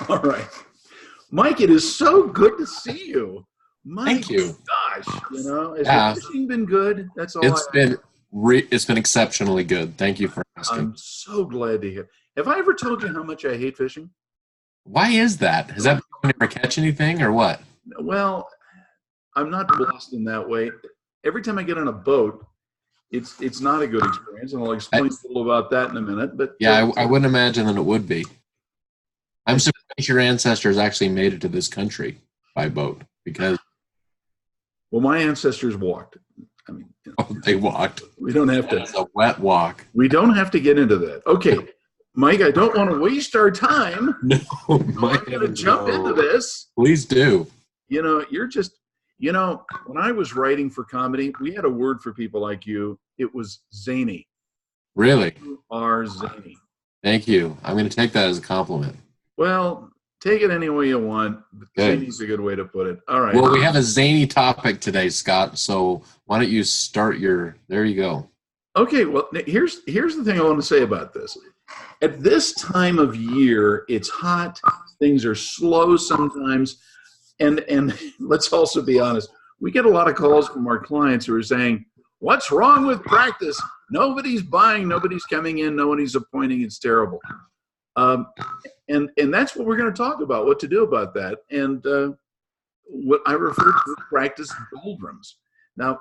All right. Mike, it is so good to see you. My Thank you. gosh, has your Yeah, fishing been good? That's all it's been it's been exceptionally good. Thank you for asking. I'm so glad to hear. Have I ever told you how much I hate fishing? Why is that? Has that been you never catch anything or what? Well, I'm not blessed in that way. Every time I get on a boat, it's not a good experience, and I'll I, explain a little about that in a minute. But yeah, I wouldn't imagine that it would be. I'm I, surprised your ancestors actually made it to this country by boat because well, my ancestors walked. I mean, they walked. we don't have And to. it's a wet walk. We don't have to get into that. Okay, Mike, I don't want to waste our time. No, So my I'm going to heavens, jump into no. this. Please do. You're just, when I was writing for comedy, we had a word for people like you. It was zany. Really. You are zany. Thank you. I'm going to take that as a compliment. Well, take it any way you want. But Good. zany is a good way to put it. All right. Well, we have a zany topic today, Scott. So why don't you start there you go. Okay. Well, here's the thing I want to say about this. At this time of year, it's hot. Things are slow sometimes. And let's also be honest. We get a lot of calls from our clients who are saying, "What's wrong with practice? Nobody's buying, nobody's coming in, nobody's appointing. It's terrible." Um, and that's what we're going to talk about, what to do about that. And what I refer to as practice doldrums. Now,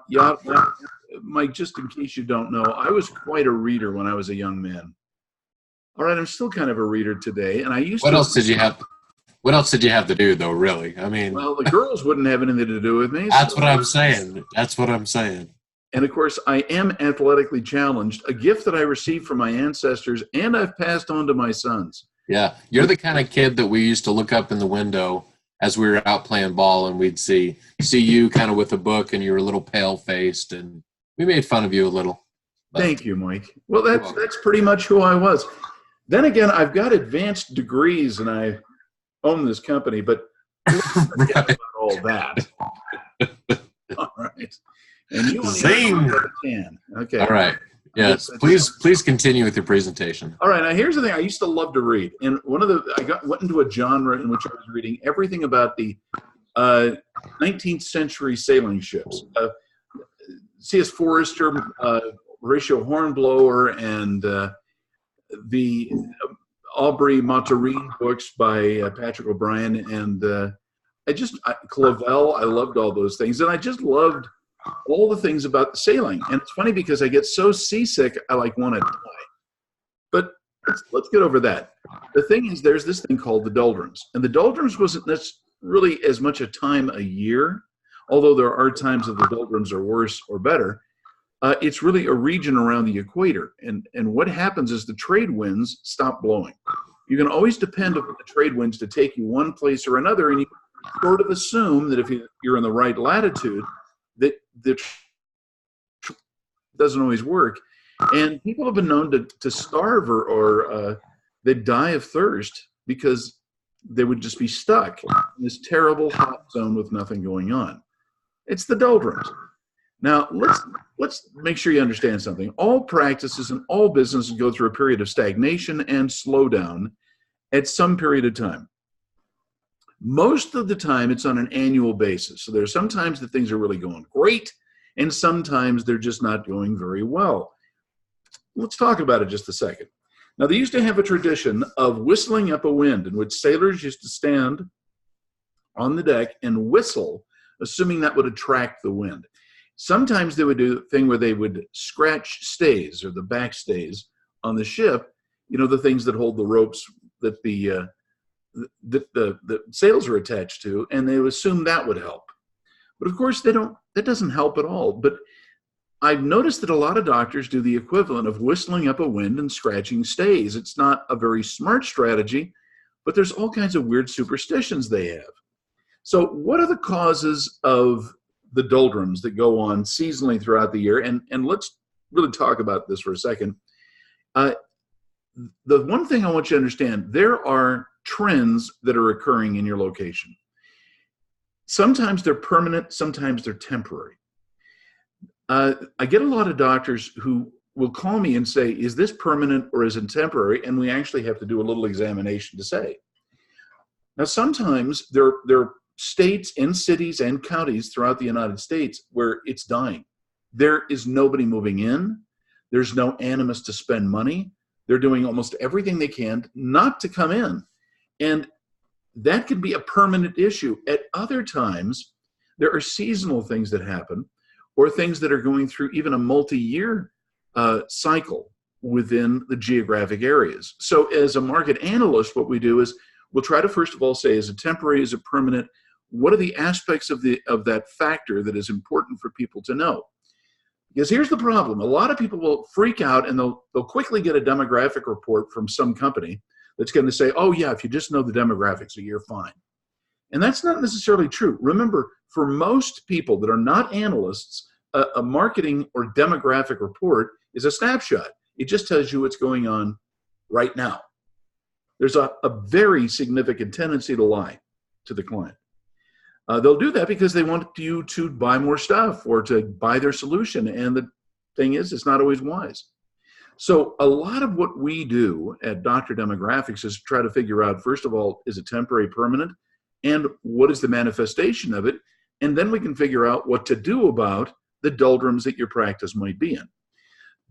Mike, just in case you don't know, I was quite a reader when I was a young man. All right, I'm still kind of a reader today, and I used What to. else did you have? What else did you have to do, though? Really, I mean, Well, the girls wouldn't have anything to do with me. that's what I'm saying. That's what I'm saying. And of course, I am athletically challenged, a gift that I received from my ancestors, and I've passed on to my sons. Yeah, you're the kind of kid that we used to look up in the window as we were out playing ball, and we'd see you kind of with a book, and you were a little pale faced, and we made fun of you a little. But Thank you, Mike. Well, that's pretty much who I was. Then again, I've got advanced degrees, and I own this company, but let's forget right. about all that. All right. And you Zing. can. Okay. All right. Yes. Please continue with your presentation. All right. Now here's the thing. I used to love to read, and went into a genre in which I was reading everything about the 19th century sailing ships. C.S. Forester, Horatio Hornblower, and the Aubrey Maturin books by Patrick O'Brien, and Clavel. I loved all those things, and I just loved all the things about sailing. And it's funny because I get so seasick, I want to die. But let's get over that. The thing is, there's this thing called the doldrums, and the doldrums wasn't really as much a time a year, although there are times that the doldrums are worse or better. It's really a region around the equator, and what happens is the trade winds stop blowing. You can always depend on the trade winds to take you one place or another, and you sort of assume that if you're in the right latitude, that doesn't always work. And people have been known to starve or they'd die of thirst because they would just be stuck in this terrible hot zone with nothing going on. It's the doldrums. Now, let's make sure you understand something. All practices and all businesses go through a period of stagnation and slowdown at some period of time. Most of the time, it's on an annual basis. So there's sometimes that things are really going great, and sometimes they're just not going very well. Let's talk about it just a second. Now, they used to have a tradition of whistling up a wind in which sailors used to stand on the deck and whistle, assuming that would attract the wind. Sometimes they would do a thing where they would scratch stays or the back stays on the ship, the things that hold the ropes that the sails are attached to, and they would assume that would help. But of course, that doesn't help at all. But I've noticed that a lot of doctors do the equivalent of whistling up a wind and scratching stays. It's not a very smart strategy, but there's all kinds of weird superstitions they have. So what are the causes of the doldrums that go on seasonally throughout the year? And let's really talk about this for a second. The one thing I want you to understand, there are trends that are occurring in your location. Sometimes they're permanent, sometimes they're temporary. I get a lot of doctors who will call me and say, is this permanent or is it temporary? And we actually have to do a little examination to say. Now, sometimes there are states and cities and counties throughout the United States where it's dying. There is nobody moving in. There's no animus to spend money. They're doing almost everything they can not to come in. And that can be a permanent issue. At other times, there are seasonal things that happen, or things that are going through even a multi-year cycle within the geographic areas. So as a market analyst, what we do is we'll try to first of all say, is it temporary, is it permanent? What are the aspects of that factor that is important for people to know? Because here's the problem. A lot of people will freak out and they'll quickly get a demographic report from some company that's going to say, oh yeah, if you just know the demographics, you're fine. And that's not necessarily true. Remember, for most people that are not analysts, a marketing or demographic report is a snapshot. It just tells you what's going on right now. There's a very significant tendency to lie to the client. They'll do that because they want you to buy more stuff or to buy their solution. And the thing is, it's not always wise. So a lot of what we do at Dr. Demographics is try to figure out, first of all, is it temporary, permanent? And what is the manifestation of it? And then we can figure out what to do about the doldrums that your practice might be in.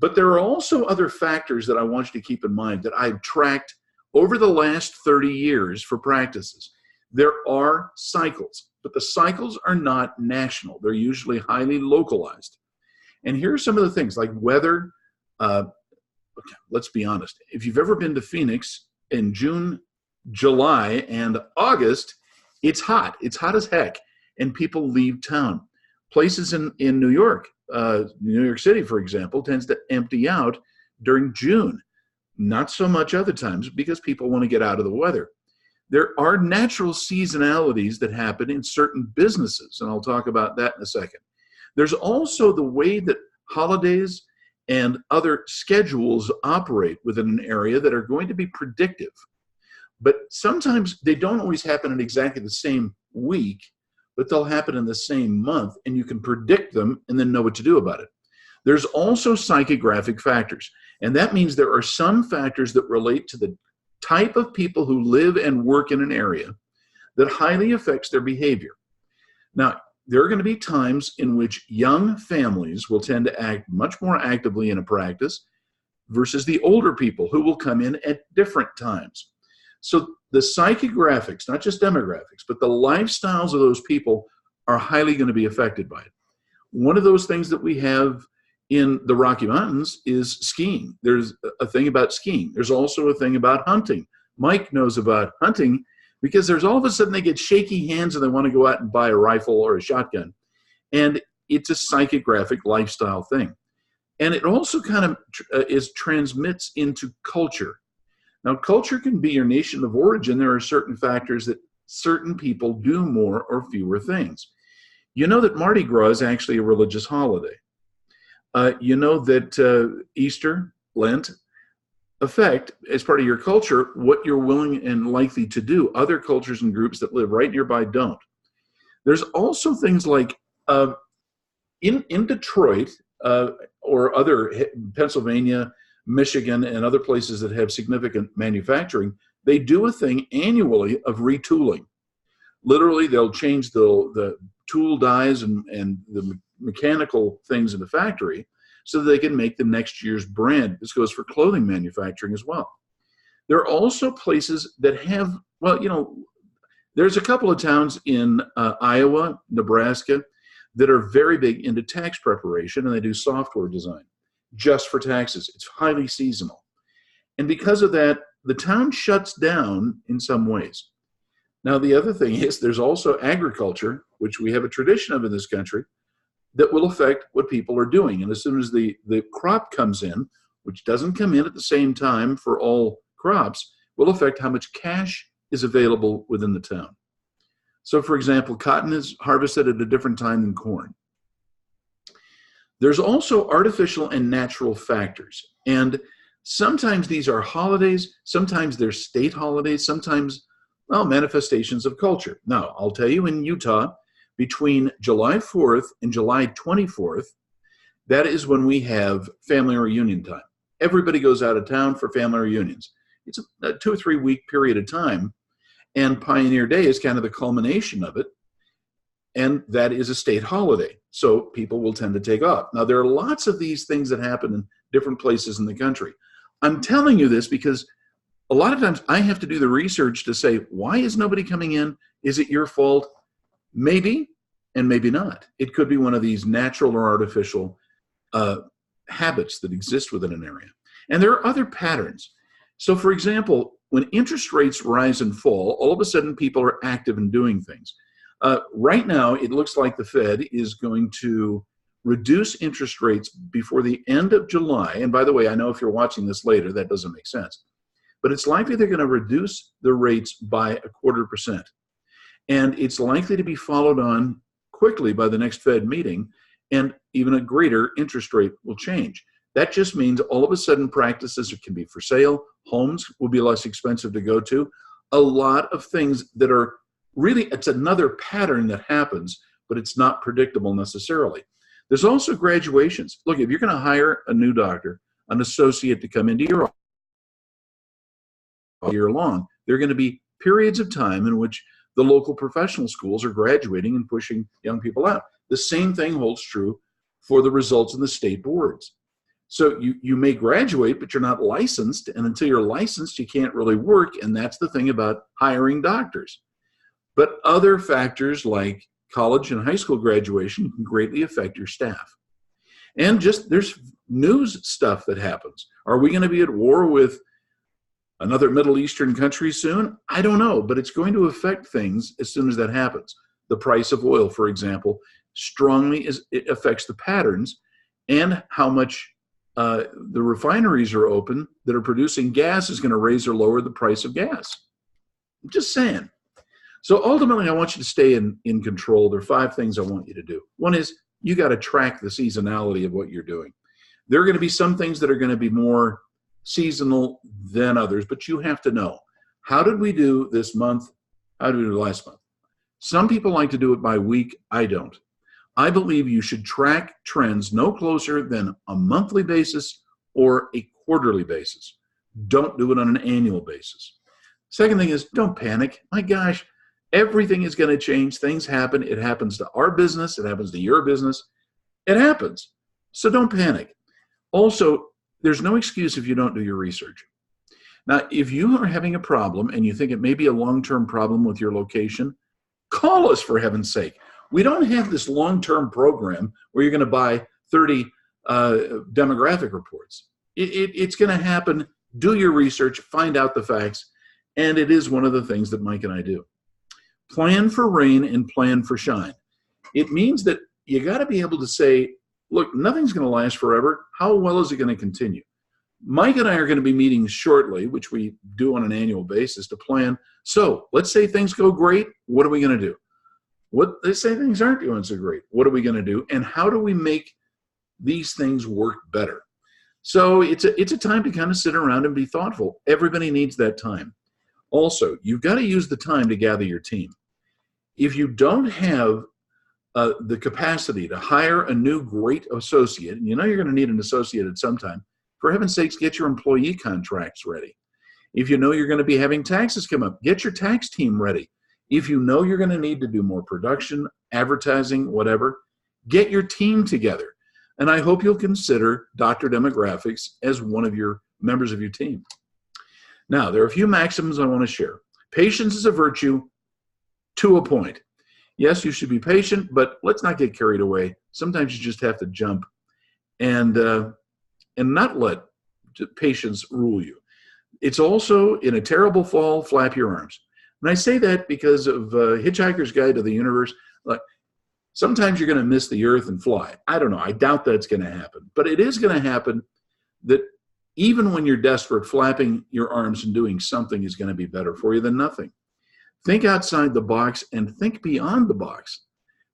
But there are also other factors that I want you to keep in mind that I've tracked over the last 30 years for practices. There are cycles, but the cycles are not national. They're usually highly localized. And here are some of the things like weather. Let's be honest. If you've ever been to Phoenix in June, July, and August, it's hot. It's hot as heck. And people leave town. Places in New York, New York City, for example, tends to empty out during June. Not so much other times because people want to get out of the weather. There are natural seasonalities that happen in certain businesses, and I'll talk about that in a second. There's also the way that holidays and other schedules operate within an area that are going to be predictive. But sometimes they don't always happen in exactly the same week, but they'll happen in the same month, and you can predict them and then know what to do about it. There's also psychographic factors, and that means there are some factors that relate to the type of people who live and work in an area that highly affects their behavior. Now, there are going to be times in which young families will tend to act much more actively in a practice versus the older people who will come in at different times. So the psychographics, not just demographics, but the lifestyles of those people are highly going to be affected by it. One of those things that we have in the Rocky Mountains is skiing. There's a thing about skiing. There's also a thing about hunting. Mike knows about hunting because there's all of a sudden they get shaky hands and they want to go out and buy a rifle or a shotgun. And it's a psychographic lifestyle thing. And it also kind of transmits into culture. Now, culture can be your nation of origin. There are certain factors that certain people do more or fewer things. You know that Mardi Gras is actually a religious holiday. You know that Easter, Lent, affect, as part of your culture, what you're willing and likely to do. Other cultures and groups that live right nearby don't. There's also things like in Detroit or other Pennsylvania, Michigan, and other places that have significant manufacturing, they do a thing annually of retooling. Literally, they'll change the tool dies and the mechanical things in the factory so that they can make the next year's brand. This goes for clothing manufacturing as well. There are also places that have, well, you know, there's a couple of towns in Iowa, Nebraska, that are very big into tax preparation, and they do software design just for taxes. It's highly seasonal. And because of that, the town shuts down in some ways. Now, the other thing is there's also agriculture, which we have a tradition of in this country, that will affect what people are doing. And as soon as the crop comes in, which doesn't come in at the same time for all crops, will affect how much cash is available within the town. So, for example, cotton is harvested at a different time than corn. There's also artificial and natural factors. And sometimes these are holidays, sometimes they're state holidays, sometimes, well, manifestations of culture. Now, I'll tell you, in Utah, between July 4th and July 24th, that is when we have family reunion time. Everybody goes out of town for family reunions. It's a 2 or 3 week period of time. And Pioneer Day is kind of the culmination of it. And that is a state holiday. So people will tend to take off. Now, there are lots of these things that happen in different places in the country. I'm telling you this because a lot of times I have to do the research to say, why is nobody coming in? Is it your fault? Maybe, and maybe not. It could be one of these natural or artificial habits that exist within an area. And there are other patterns. So, for example, when interest rates rise and fall, all of a sudden people are active in doing things. Right now, it looks like the Fed is going to reduce interest rates before the end of July. And by the way, I know if you're watching this later, that doesn't make sense. But it's likely they're going to reduce the rates by 0.25%. And it's likely to be followed on quickly by the next Fed meeting, and even a greater interest rate will change. That just means all of a sudden practices can be for sale, homes will be less expensive to go to, a lot of things that are really, it's another pattern that happens, but it's not predictable necessarily. There's also graduations. Look, if you're going to hire a new doctor, an associate to come into your office all year long, there are going to be periods of time in which the local professional schools are graduating and pushing young people out. The same thing holds true for the results in the state boards. So you may graduate, but you're not licensed, and until you're licensed, you can't really work, and that's the thing about hiring doctors. But other factors like college and high school graduation can greatly affect your staff. And just there's news stuff that happens. Are we going to be at war with another Middle Eastern country soon? I don't know, but it's going to affect things as soon as that happens. The price of oil, for example, strongly it affects the patterns and how much the refineries are open that are producing gas is going to raise or lower the price of gas. I'm just saying. So ultimately, I want you to stay in control. There are 5 things I want you to do. One is you got to track the seasonality of what you're doing. There are going to be some things that are going to be more seasonal than others, but you have to know, how did we do this month? How did we do last month? Some people like to do it by week. I don't. I believe you should track trends no closer than a monthly basis or a quarterly basis. Don't do it on an annual basis. Second thing is, don't panic. My gosh, everything is going to change. Things happen. It happens to our business. It happens to your business. It happens. So don't panic. Also, there's no excuse if you don't do your research. Now, if you are having a problem and you think it may be a long-term problem with your location, call us, for heaven's sake. We don't have this long-term program where you're going to buy 30 demographic reports. It's going to happen. Do your research, find out the facts, and it is one of the things that Mike and I do. Plan for rain and plan for shine. It means that you got to be able to say, look, nothing's going to last forever. How well is it going to continue? Mike and I are going to be meeting shortly, which we do on an annual basis, to plan. So let's say things go great. What are we going to do? Let's say things aren't going so great. What are we going to do? And how do we make these things work better? So it's a time to kind of sit around and be thoughtful. Everybody needs that time. Also, you've got to use the time to gather your team. If you don't have the capacity to hire a new great associate, and you know you're going to need an associate at some time, for heaven's sakes, get your employee contracts ready. If you know you're going to be having taxes come up, get your tax team ready. If you know you're going to need to do more production, advertising, whatever, get your team together. And I hope you'll consider Dr. Demographics as one of your members of your team. Now, there are a few maxims I want to share. Patience is a virtue to a point. Yes, you should be patient, but let's not get carried away. Sometimes you just have to jump and not let patience rule you. It's also, in a terrible fall, flap your arms. And I say that because of Hitchhiker's Guide to the Universe. Like, sometimes you're going to miss the earth and fly. I don't know. I doubt that's going to happen. But it is going to happen that even when you're desperate, flapping your arms and doing something is going to be better for you than nothing. Think outside the box and think beyond the box,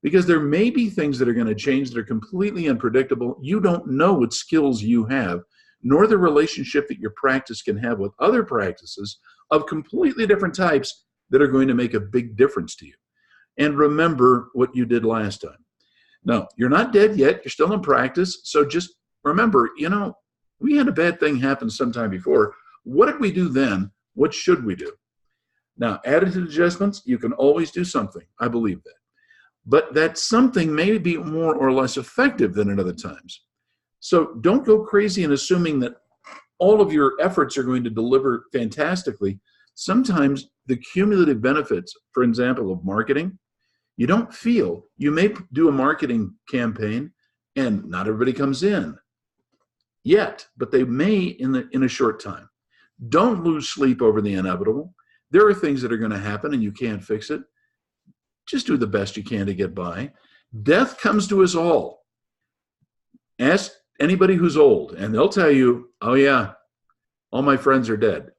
because there may be things that are going to change that are completely unpredictable. You don't know what skills you have, nor the relationship that your practice can have with other practices of completely different types that are going to make a big difference to you. And remember what you did last time. No, you're not dead yet. You're still in practice. So just remember, we had a bad thing happen sometime before. What did we do then? What should we do? Now, attitude adjustments, you can always do something. I believe that. But that something may be more or less effective than at other times. So don't go crazy in assuming that all of your efforts are going to deliver fantastically. Sometimes the cumulative benefits, for example, of marketing, you don't feel. You may do a marketing campaign and not everybody comes in yet, but they may in a short time. Don't lose sleep over the inevitable. There are things that are going to happen and you can't fix it. Just do the best you can to get by. Death comes to us all. Ask anybody who's old and they'll tell you, oh yeah, all my friends are dead.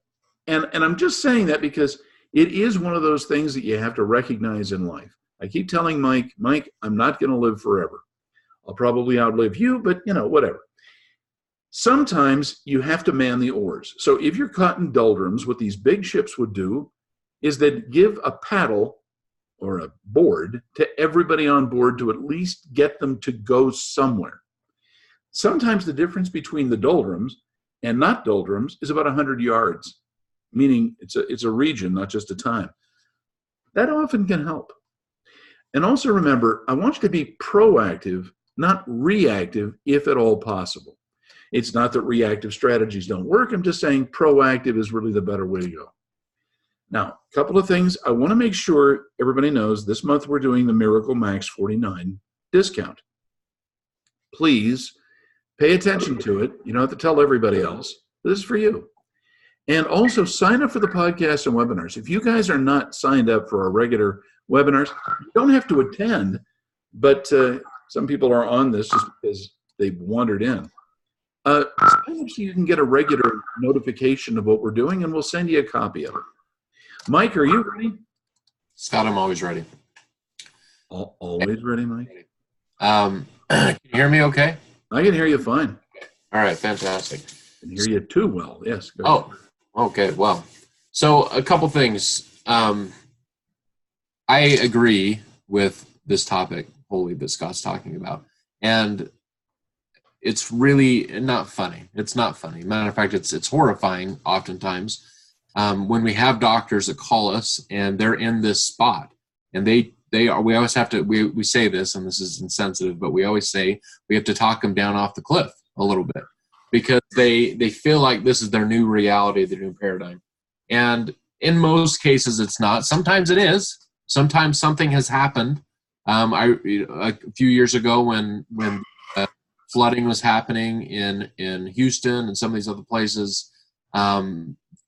And I'm just saying that because it is one of those things that you have to recognize in life. I keep telling Mike, I'm not going to live forever. I'll probably outlive you, but whatever. Sometimes you have to man the oars. So if you're caught in doldrums, what these big ships would do is they'd give a paddle or a board to everybody on board to at least get them to go somewhere. Sometimes the difference between the doldrums and not doldrums is about 100 yards, meaning it's a region, not just a time. That often can help. And also remember, I want you to be proactive, not reactive, if at all possible. It's not that reactive strategies don't work. I'm just saying proactive is really the better way to go. Now, a couple of things I want to make sure everybody knows. This month we're doing the Miracle Max 49 discount. Please pay attention to it. You don't have to tell everybody else. This is for you. And also sign up for the podcast and webinars. If you guys are not signed up for our regular webinars, you don't have to attend, but some people are on this just because they've wandered in. Sign up so you can get a regular notification of what we're doing, and we'll send you a copy of it. Mike, are you ready? Scott, I'm always ready. Always ready, Mike? Can you hear me okay? I can hear you fine. All right, fantastic. I can hear you too well, yes. Oh, okay, well. So a couple things. I agree with this topic wholly that Scott's talking about. And it's really not funny. It's not funny. Matter of fact, it's horrifying oftentimes when we have doctors that call us and they're in this spot and we always have to, we say this, and this is insensitive, but we always say we have to talk them down off the cliff a little bit because they feel like this is their new reality, their new paradigm. And in most cases, it's not. Sometimes it is. Sometimes something has happened. A few years ago when flooding was happening in Houston and some of these other places,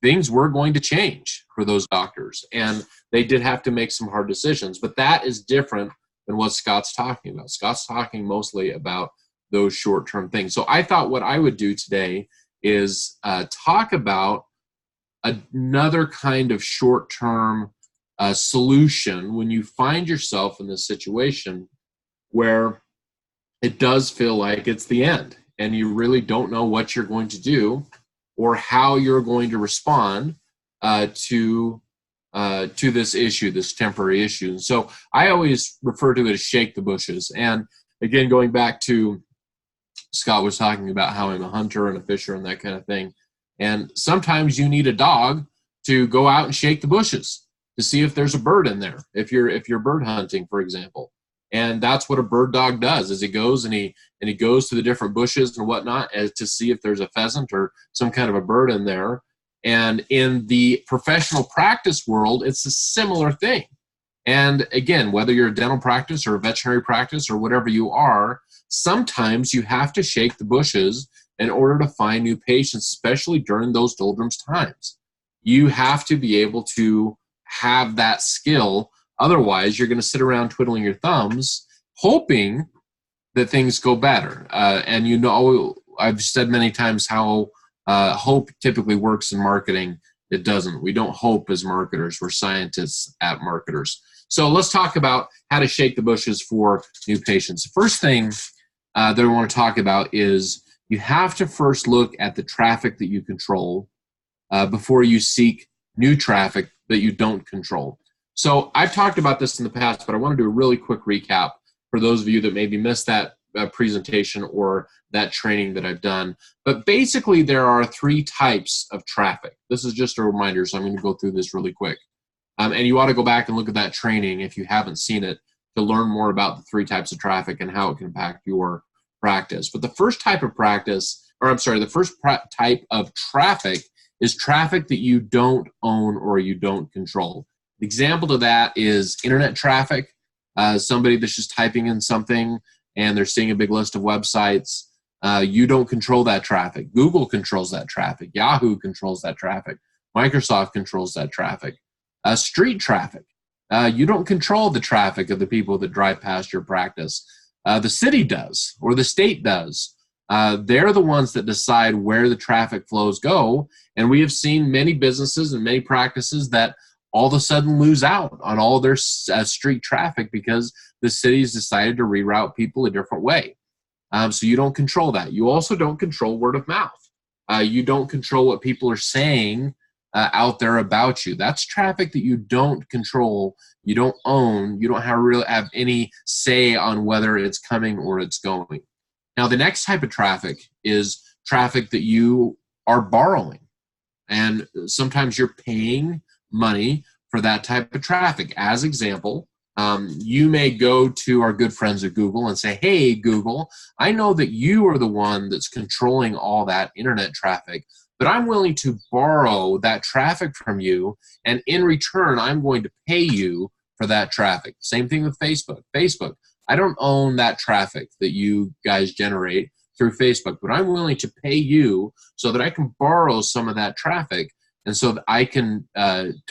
things were going to change for those doctors. And they did have to make some hard decisions. But that is different than what Scott's talking about. Scott's talking mostly about those short-term things. So I thought what I would do today is talk about another kind of short-term solution when you find yourself in this situation where it does feel like it's the end and you really don't know what you're going to do or how you're going to respond to this issue, this temporary issue. And so I always refer to it as shake the bushes. And again, going back to Scott was talking about how I'm a hunter and a fisher and that kind of thing. And sometimes you need a dog to go out and shake the bushes to see if there's a bird in there. If you're bird hunting, for example. And that's what a bird dog does, is he goes and he goes to the different bushes and whatnot as to see if there's a pheasant or some kind of a bird in there. And in the professional practice world, it's a similar thing. And again, whether you're a dental practice or a veterinary practice or whatever you are, sometimes you have to shake the bushes in order to find new patients, especially during those doldrums times. You have to be able to have that skill. Otherwise, you're going to sit around twiddling your thumbs, hoping that things go better. And I've said many times how hope typically works in marketing. It doesn't. We don't hope as marketers. We're scientists at marketers. So let's talk about how to shake the bushes for new patients. The first thing that I want to talk about is you have to first look at the traffic that you control before you seek new traffic that you don't control. So I've talked about this in the past, but I want to do a really quick recap for those of you that maybe missed that presentation or that training that I've done. But basically, there are three types of traffic. This is just a reminder, so I'm going to go through this really quick. And you ought to go back and look at that training if you haven't seen it to learn more about the 3 types of traffic and how it can impact your practice. But the first type of type of traffic is traffic that you don't own or you don't control. The example to that is internet traffic. Somebody that's just typing in something and they're seeing a big list of websites. You don't control that traffic. Google controls that traffic. Yahoo controls that traffic. Microsoft controls that traffic. Street traffic. You don't control the traffic of the people that drive past your practice. The city does, or the state does. They're the ones that decide where the traffic flows go. And we have seen many businesses and many practices that all of a sudden lose out on all their street traffic because the city's decided to reroute people a different way. So you don't control that. You also don't control word of mouth. You don't control what people are saying out there about you. That's traffic that you don't control, you don't own, you don't really have any say on whether it's coming or it's going. Now, the next type of traffic is traffic that you are borrowing. And sometimes you're paying money for that type of traffic. As example, you may go to our good friends at Google and say, hey, Google, I know that you are the one that's controlling all that internet traffic, but I'm willing to borrow that traffic from you, and in return, I'm going to pay you for that traffic. Same thing with Facebook. Facebook, I don't own that traffic that you guys generate through Facebook, but I'm willing to pay you so that I can borrow some of that traffic and so that I can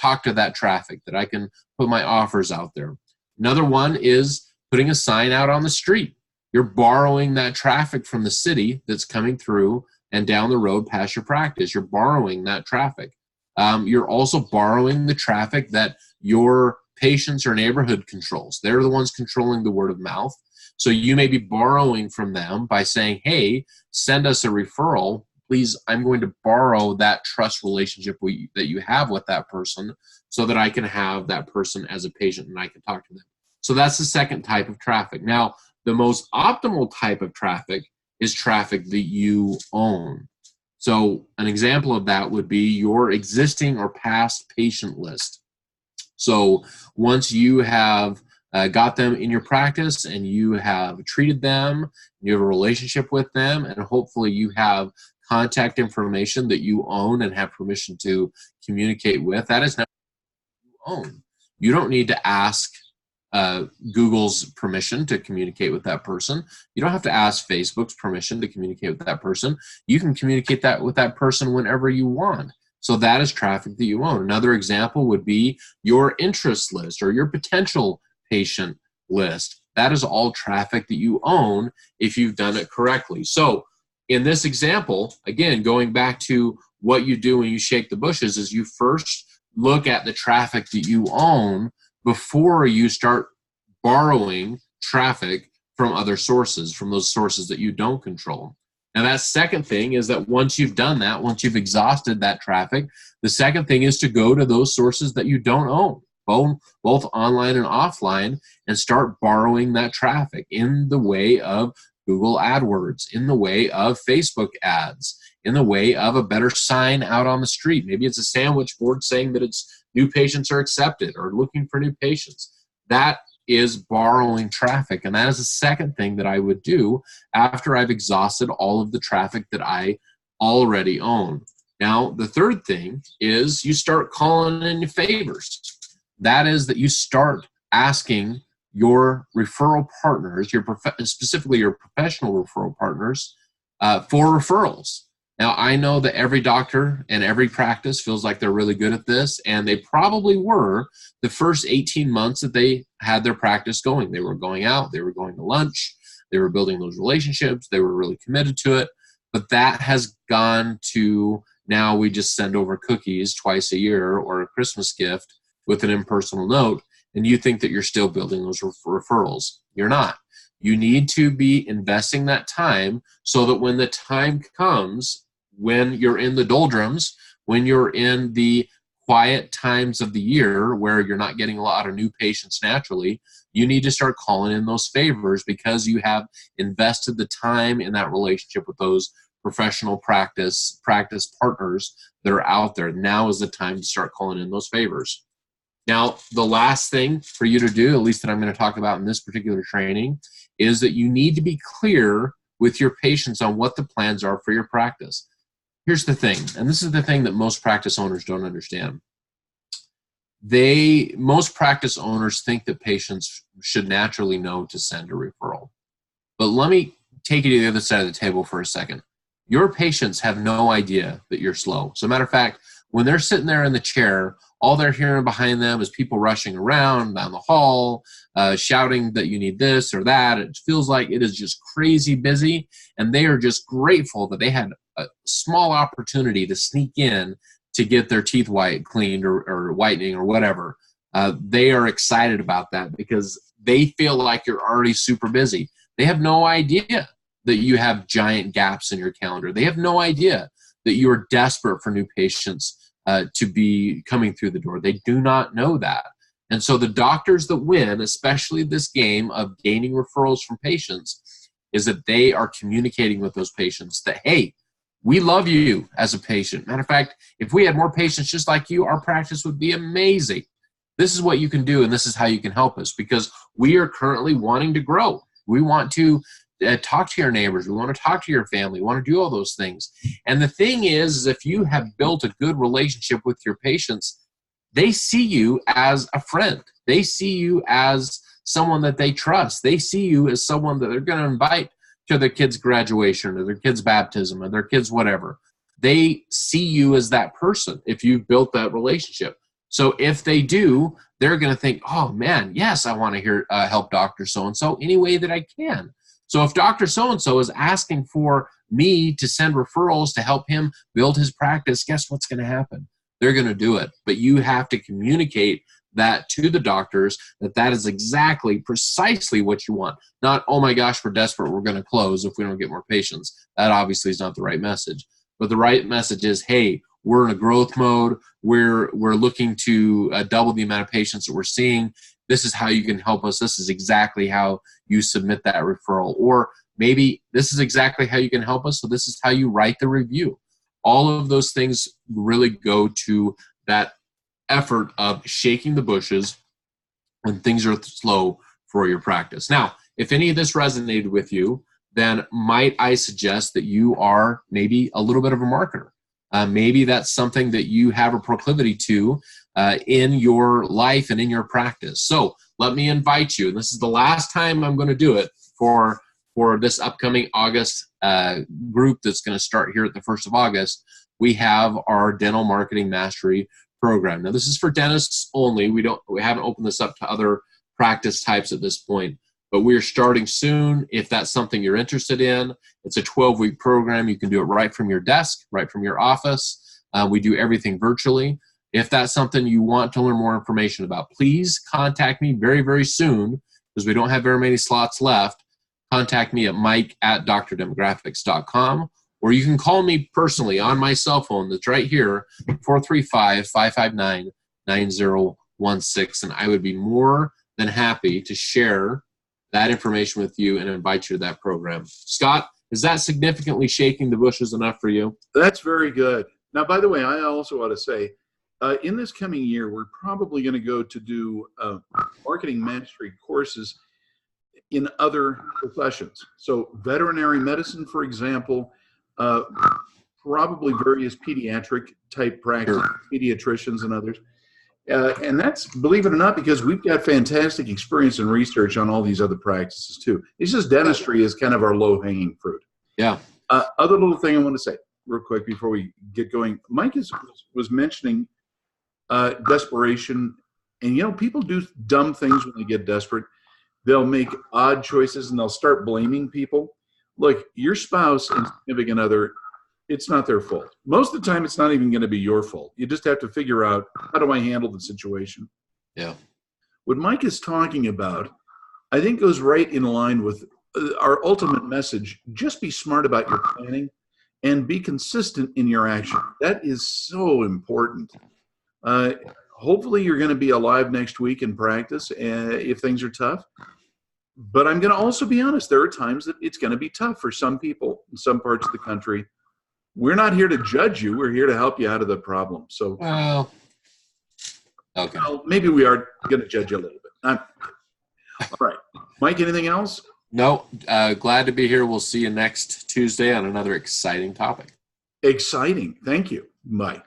talk to that traffic, that I can put my offers out there. Another one is putting a sign out on the street. You're borrowing that traffic from the city that's coming through and down the road past your practice. You're borrowing that traffic. You're also borrowing the traffic that your patients or neighborhood controls. They're the ones controlling the word of mouth. So you may be borrowing from them by saying, hey, send us a referral. Please, I'm going to borrow that trust relationship that you have with that person so that I can have that person as a patient and I can talk to them. So that's the second type of traffic. Now, the most optimal type of traffic is traffic that you own. So an example of that would be your existing or past patient list. So once you have got them in your practice and you have treated them, you have a relationship with them, and hopefully you have contact information that you own and have permission to communicate with, that is now what you own. You don't need to ask Google's permission to communicate with that person. You don't have to ask Facebook's permission to communicate with that person. You can communicate that with that person whenever you want. So that is traffic that you own. Another example would be your interest list or your potential patient list. That is all traffic that you own if you've done it correctly. So in this example, again, going back to what you do when you shake the bushes is you first look at the traffic that you own before you start borrowing traffic from other sources, from those sources that you don't control. And that second thing is that once you've done that, once you've exhausted that traffic, the second thing is to go to those sources that you don't own, both online and offline, and start borrowing that traffic in the way of Google AdWords, in the way of Facebook ads, in the way of a better sign out on the street. Maybe it's a sandwich board saying that it's new patients are accepted or looking for new patients. That is borrowing traffic. And that is the second thing that I would do after I've exhausted all of the traffic that I already own. Now, the third thing is you start calling in your favors. That is that you start asking your referral partners, specifically your professional referral partners, for referrals. Now, I know that every doctor and every practice feels like they're really good at this, and they probably were the first 18 months that they had their practice going. They were going out, they were going to lunch, they were building those relationships, they were really committed to it, but that has gone to now we just send over cookies twice a year or a Christmas gift with an impersonal note, and you think that you're still building those referrals. You're not. You need to be investing that time so that when the time comes, when you're in the doldrums, when you're in the quiet times of the year where you're not getting a lot of new patients naturally, you need to start calling in those favors because you have invested the time in that relationship with those professional practice partners that are out there. Now is the time to start calling in those favors. Now, the last thing for you to do, at least that I'm going to talk about in this particular training, is that you need to be clear with your patients on what the plans are for your practice. Here's the thing, and this is the thing that most practice owners don't understand. Most practice owners think that patients should naturally know to send a referral. But let me take you to the other side of the table for a second. Your patients have no idea that you're slow. So, matter of fact, when they're sitting there in the chair, all they're hearing behind them is people rushing around down the hall, shouting that you need this or that. It feels like it is just crazy busy, and they are just grateful that they had a small opportunity to sneak in to get their teeth cleaned or whitening or whatever. They are excited about that because they feel like you're already super busy. They have no idea that you have giant gaps in your calendar. They have no idea that you are desperate for new patients to be coming through the door. They do not know that. And so the doctors that win, especially this game of gaining referrals from patients, is that they are communicating with those patients that, hey, we love you as a patient. Matter of fact, if we had more patients just like you, our practice would be amazing. This is what you can do, and this is how you can help us, because we are currently wanting to grow. We want to talk to your neighbors. We want to talk to your family. We want to do all those things. And the thing is if you have built a good relationship with your patients, they see you as a friend. They see you as someone that they trust. They see you as someone that they're going to invite to their kids' graduation or their kids' baptism or their kids' whatever. They see you as that person if you've built that relationship. So if they do, they're going to think, oh, man, yes, I want to help Dr. So-and-so any way that I can. So if Dr. So-and-so is asking for me to send referrals to help him build his practice, guess what's going to happen? They're going to do it. But you have to communicate that to the doctors, that is exactly, precisely what you want. Not, oh my gosh, we're desperate, we're going to close if we don't get more patients. That obviously is not the right message. But the right message is, hey, we're in a growth mode. We're looking to double the amount of patients that we're seeing. This is how you can help us. This is exactly how you submit that referral. Or maybe this is exactly how you can help us, so this is how you write the review. All of those things really go to that effort of shaking the bushes when things are slow for your practice. Now, if any of this resonated with you, then might I suggest that you are maybe a little bit of a marketer. Maybe that's something that you have a proclivity to in your life and in your practice. So let me invite you, and this is the last time I'm going to do it for this upcoming August group that's going to start here at the 1st of August. We have our Dental Marketing Mastery program. Now, this is for dentists only. We haven't opened this up to other practice types at this point, but we're starting soon. If that's something you're interested in, it's a 12-week program. You can do it right from your desk, right from your office. We do everything virtually. If that's something you want to learn more information about, please contact me very, very soon, because we don't have very many slots left. Contact me at mike@drdemographics.com, or you can call me personally on my cell phone that's right here, 435-559-9016, and I would be more than happy to share that information with you and invite you to that program. Scott, is that significantly shaking the bushes enough for you? That's very good. Now, by the way, I also ought to say, in this coming year, we're probably going to go to do marketing mastery courses in other professions. So veterinary medicine, for example, probably various pediatric type practice, Sure. pediatricians and others. And that's, believe it or not, because we've got fantastic experience and research on all these other practices too. It's just dentistry is kind of our low-hanging fruit. Yeah. Other little thing I want to say real quick before we get going. Mike was mentioning desperation. And, people do dumb things when they get desperate. They'll make odd choices and they'll start blaming people. Look, your spouse and significant other, it's not their fault. Most of the time, it's not even going to be your fault. You just have to figure out, how do I handle the situation? Yeah. What Mike is talking about, I think, goes right in line with our ultimate message. Just be smart about your planning and be consistent in your action. That is so important. Hopefully, you're going to be alive next week in practice if things are tough. But I'm going to also be honest. There are times that it's going to be tough for some people in some parts of the country. We're not here to judge you. We're here to help you out of the problem. So, Well, Okay. Well, maybe we are going to judge you a little bit. All right. Mike, anything else? No, glad to be here. We'll see you next Tuesday on another exciting topic. Exciting. Thank you. Bye.